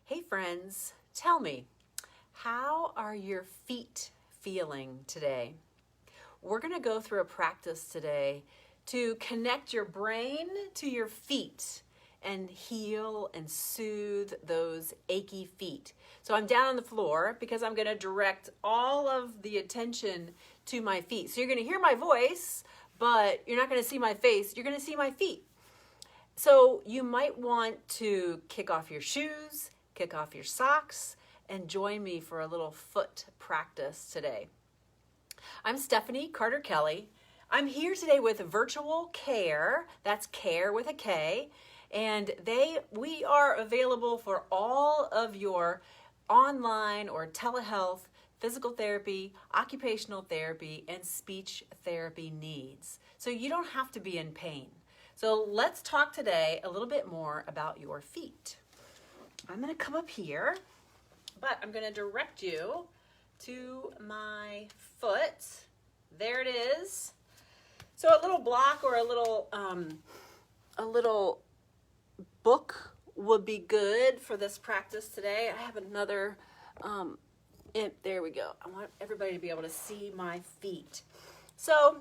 Hey friends, tell me, how are your feet feeling today? We're going to go through a practice today to connect your brain to your feet and heal and soothe those achy feet. So I'm down on the floor because I'm going to direct all of the attention to my feet. So you're going to hear my voice, but you're not going to see my face. You're going to see my feet. So you might want to kick off your shoes, kick off your socks, and join me for a little foot practice today. I'm Stephanie Carter Kelly. I'm here today with Virtual Care. That's care with a K. And we are available for all of your online or telehealth, physical therapy, occupational therapy, and speech therapy needs. So you don't have to be in pain. So let's talk today a little bit more about your feet. I'm going to come up here, but I'm going to direct you to my foot. There it is. So a little block or a little book would be good for this practice today. I have another, there we go. I want everybody to be able to see my feet. So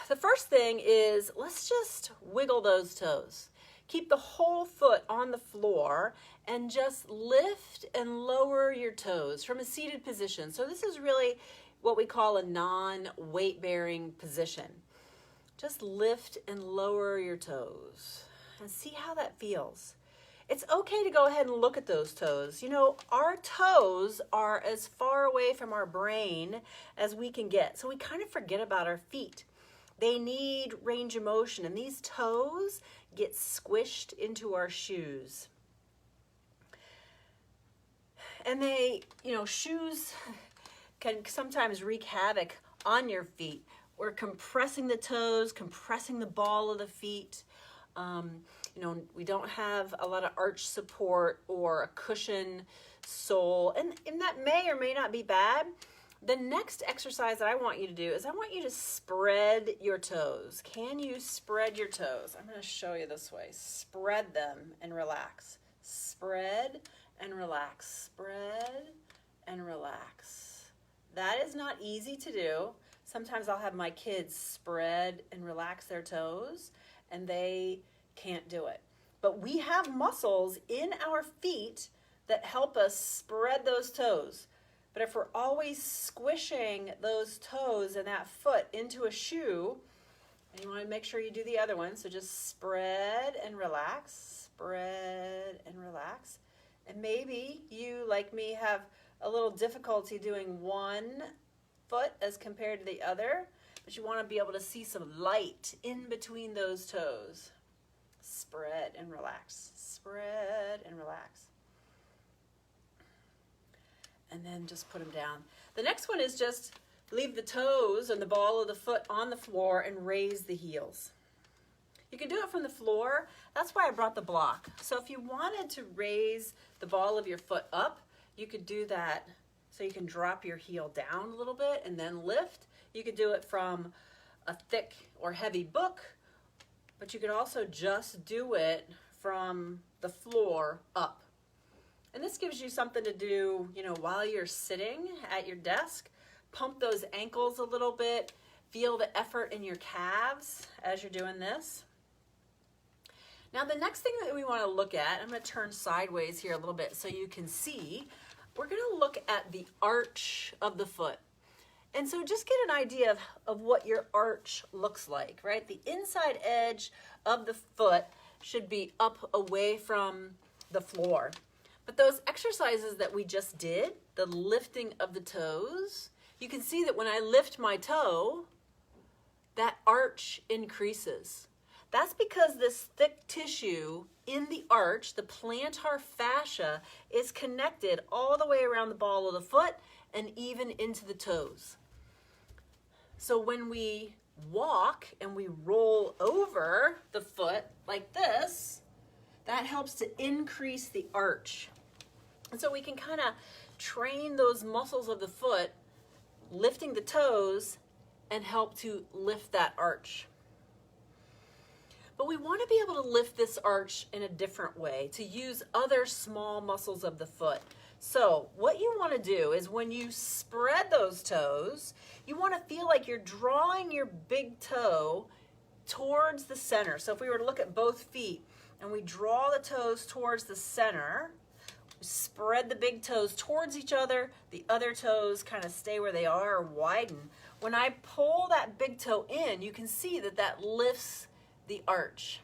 the first thing is, let's just wiggle those toes. Keep the whole foot on the floor and just lift and lower your toes from a seated position. So this is really what we call a non-weight bearing position. Just lift and lower your toes and see how that feels. It's okay to go ahead and look at those toes. You know, our toes are as far away from our brain as we can get. So we kind of forget about our feet. They need range of motion, and these toes get squished into our shoes. And shoes can sometimes wreak havoc on your feet. We're compressing the toes, compressing the ball of the feet. We don't have a lot of arch support or a cushion sole, and that may or may not be bad. The next exercise that I want you to do is I want you to spread your toes. Can you spread your toes? I'm going to show you this way. Spread them and relax. Spread and relax. Spread and relax. That is not easy to do. Sometimes I'll have my kids spread and relax their toes, and they can't do it. But we have muscles in our feet that help us spread those toes. But if we're always squishing those toes and that foot into a shoe, and you want to make sure you do the other one, so just spread and relax, spread and relax. And maybe you, like me, have a little difficulty doing one foot as compared to the other, but you want to be able to see some light in between those toes. Spread and relax, spread and relax. And then just put them down. The next one is just leave the toes and the ball of the foot on the floor and raise the heels. You can do it from the floor. That's why I brought the block. So if you wanted to raise the ball of your foot up, you could do that. So you can drop your heel down a little bit and then lift. You could do it from a thick or heavy book, but you could also just do it from the floor up. And this gives you something to do, while you're sitting at your desk. Pump those ankles a little bit. Feel the effort in your calves as you're doing this. Now, the next thing that we want to look at, I'm going to turn sideways here a little bit so you can see. We're going to look at the arch of the foot. And so just get an idea of what your arch looks like, right? The inside edge of the foot should be up away from the floor. But those exercises that we just did, the lifting of the toes, you can see that when I lift my toe, that arch increases. That's because this thick tissue in the arch, the plantar fascia, is connected all the way around the ball of the foot and even into the toes. So when we walk and we roll over the foot like this, that helps to increase the arch. And so we can kind of train those muscles of the foot, lifting the toes, and help to lift that arch. But we want to be able to lift this arch in a different way, to use other small muscles of the foot. So what you want to do is when you spread those toes, you want to feel like you're drawing your big toe towards the center. So if we were to look at both feet and we draw the toes towards the center, spread the big toes towards each other, the other toes kind of stay where they are or widen. When I pull that big toe in, you can see that that lifts the arch.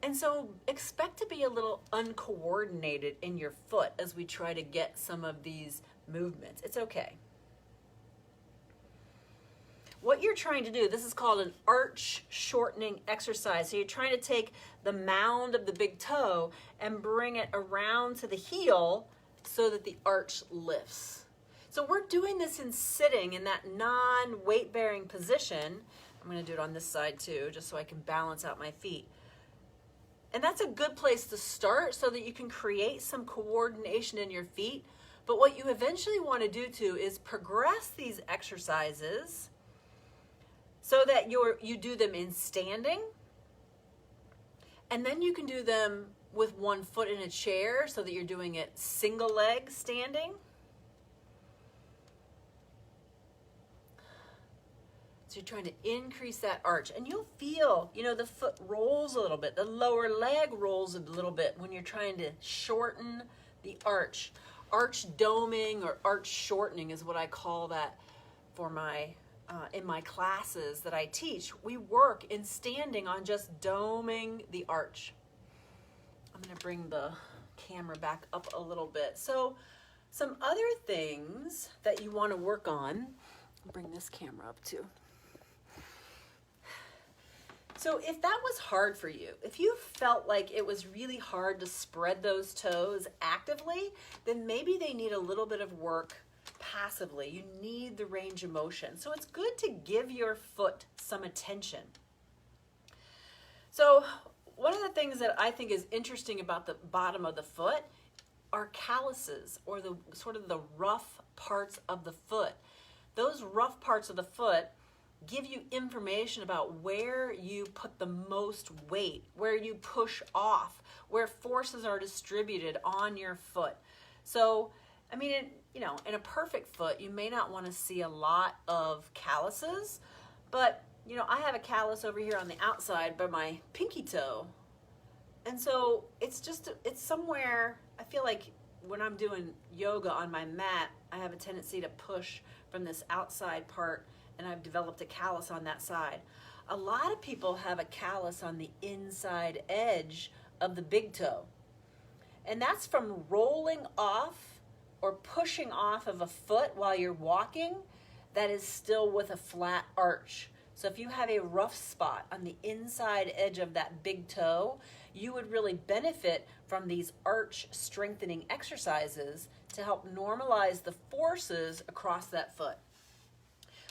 And so expect to be a little uncoordinated in your foot as we try to get some of these movements. It's okay. What you're trying to do, this is called an arch shortening exercise. So you're trying to take the mound of the big toe and bring it around to the heel so that the arch lifts. So we're doing this in sitting in that non-weight bearing position. I'm going to do it on this side too, just so I can balance out my feet. And that's a good place to start so that you can create some coordination in your feet. But what you eventually want to do too is progress these exercises so that you do them in standing, and then you can do them with one foot in a chair so that you're doing it single leg standing. So you're trying to increase that arch, and you'll feel, the foot rolls a little bit, the lower leg rolls a little bit when you're trying to shorten the arch. Arch doming or arch shortening is what I call that for in my classes that I teach. We work in standing on just doming the arch. I'm going to bring the camera back up a little bit. So some other things that you want to work on, I'll bring this camera up too. So if that was hard for you, if you felt like it was really hard to spread those toes actively, then maybe they need a little bit of work passively. You need the range of motion. So it's good to give your foot some attention. So one of the things that I think is interesting about the bottom of the foot are calluses, or the sort of the rough parts of the foot. Those rough parts of the foot give you information about where you put the most weight, where you push off, where forces are distributed on your foot. So, in a perfect foot, you may not want to see a lot of calluses, but, I have a callus over here on the outside by my pinky toe. And so it's somewhere, I feel like when I'm doing yoga on my mat, I have a tendency to push from this outside part, and I've developed a callus on that side. A lot of people have a callus on the inside edge of the big toe. And that's from rolling off or pushing off of a foot while you're walking that is still with a flat arch. So if you have a rough spot on the inside edge of that big toe, you would really benefit from these arch strengthening exercises to help normalize the forces across that foot.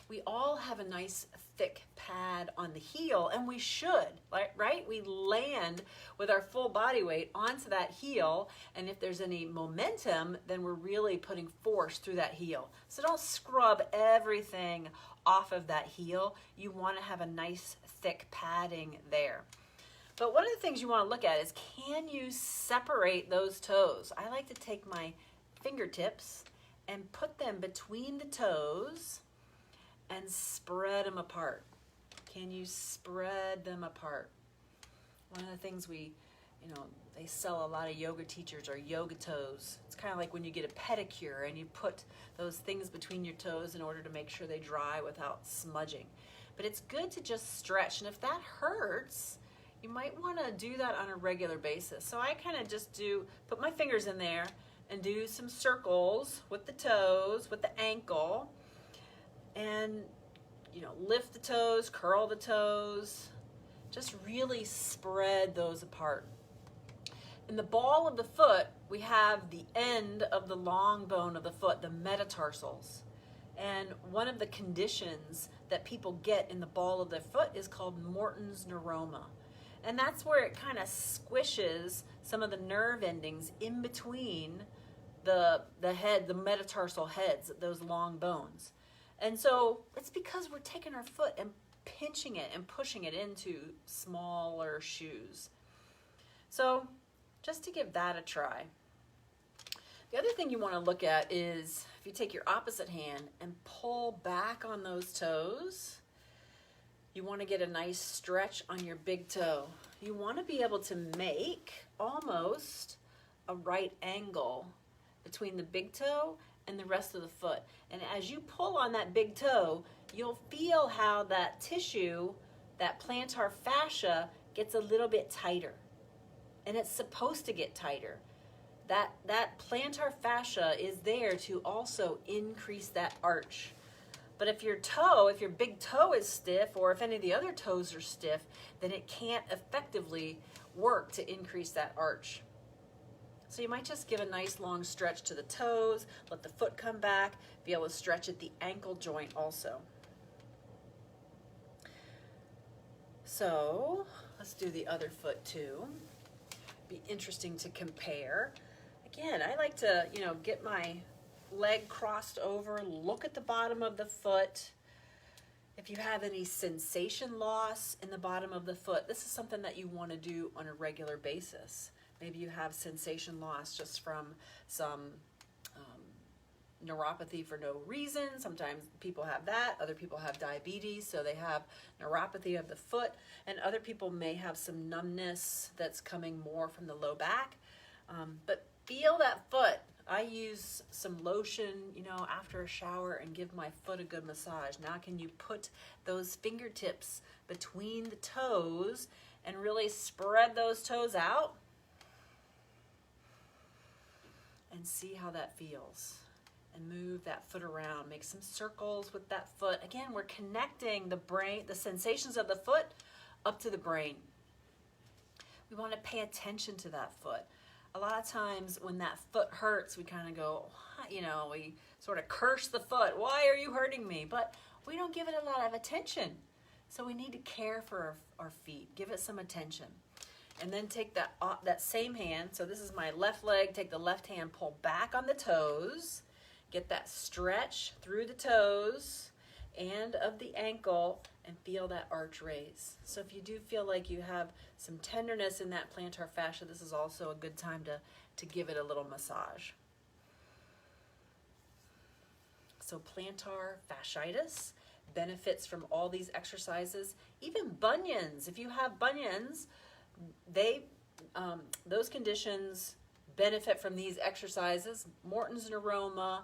We all have a nice thick pad on the heel, and we should, right? We land with our full body weight onto that heel, and if there's any momentum, then we're really putting force through that heel. So don't scrub everything off of that heel. You want to have a nice thick padding there. But one of the things you want to look at is, can you separate those toes? I like to take my fingertips and put them between the toes and spread them apart. Can you spread them apart? One of the things they sell a lot of yoga teachers are yoga toes. It's kind of like when you get a pedicure and you put those things between your toes in order to make sure they dry without smudging. But it's good to just stretch, and if that hurts, you might want to do that on a regular basis. So I kind of just put my fingers in there and do some circles with the toes, with the ankle, and lift the toes, curl the toes, just really spread those apart. In the ball of the foot, we have the end of the long bone of the foot, the metatarsals. And one of the conditions that people get in the ball of their foot is called Morton's neuroma. And that's where it kind of squishes some of the nerve endings in between the metatarsal heads, those long bones. And so it's because we're taking our foot and pinching it and pushing it into smaller shoes. So just to give that a try. The other thing you want to look at is if you take your opposite hand and pull back on those toes, you want to get a nice stretch on your big toe. You want to be able to make almost a right angle between the big toe and the rest of the foot. And as you pull on that big toe, you'll feel how that tissue, that plantar fascia, gets a little bit tighter. And it's supposed to get tighter. That plantar fascia is there to also increase that arch. But if your big toe is stiff, or if any of the other toes are stiff, then it can't effectively work to increase that arch. So you might just give a nice long stretch to the toes, let the foot come back, be able to stretch at the ankle joint also. So let's do the other foot too. Be interesting to compare. Again, I like to, get my leg crossed over, look at the bottom of the foot. If you have any sensation loss in the bottom of the foot, this is something that you want to do on a regular basis. Maybe you have sensation loss just from some neuropathy for no reason. Sometimes people have that. Other people have diabetes, so they have neuropathy of the foot. And other people may have some numbness that's coming more from the low back. But feel that foot. I use some lotion, after a shower and give my foot a good massage. Now can you put those fingertips between the toes and really spread those toes out? And see how that feels. And move that foot around. Make some circles with that foot. Again, we're connecting the brain, the sensations of the foot up to the brain. We want to pay attention to that foot. A lot of times when that foot hurts, we kind of go, we sort of curse the foot. Why are you hurting me? But we don't give it a lot of attention. So we need to care for our feet. Give it some attention. And then take that same hand. So this is my left leg. Take the left hand, pull back on the toes. Get that stretch through the toes and of the ankle and feel that arch raise. So if you do feel like you have some tenderness in that plantar fascia, this is also a good time to give it a little massage. So plantar fasciitis benefits from all these exercises. Even bunions, if you have bunions, those conditions benefit from these exercises. Morton's neuroma,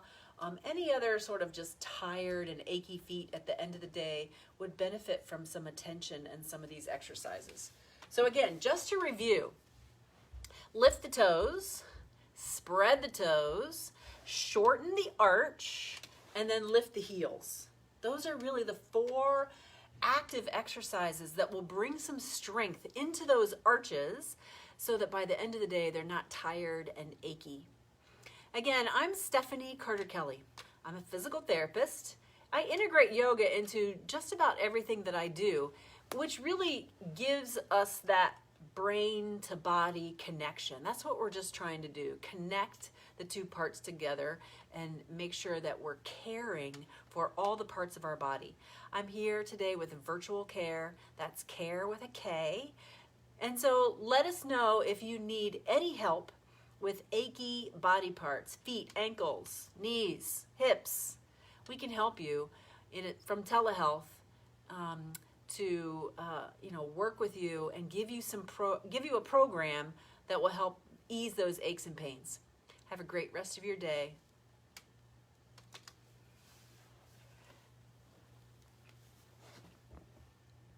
any other sort of just tired and achy feet at the end of the day would benefit from some attention and some of these exercises. So again, just to review, lift the toes, spread the toes, shorten the arch, and then lift the heels. Those are really the 4 active exercises that will bring some strength into those arches so that by the end of the day, they're not tired and achy. Again, I'm Stephanie Carter-Kelly. I'm a physical therapist. I integrate yoga into just about everything that I do, which really gives us that brain to body connection. That's what we're just trying to do, connect the 2 parts together and make sure that we're caring for all the parts of our body. I'm here today with virtual care. That's care with a K. And so let us know if you need any help with achy body parts, feet, ankles, knees, hips. We can help you from telehealth to work with you and give you a program that will help ease those aches and pains. Have a great rest of your day.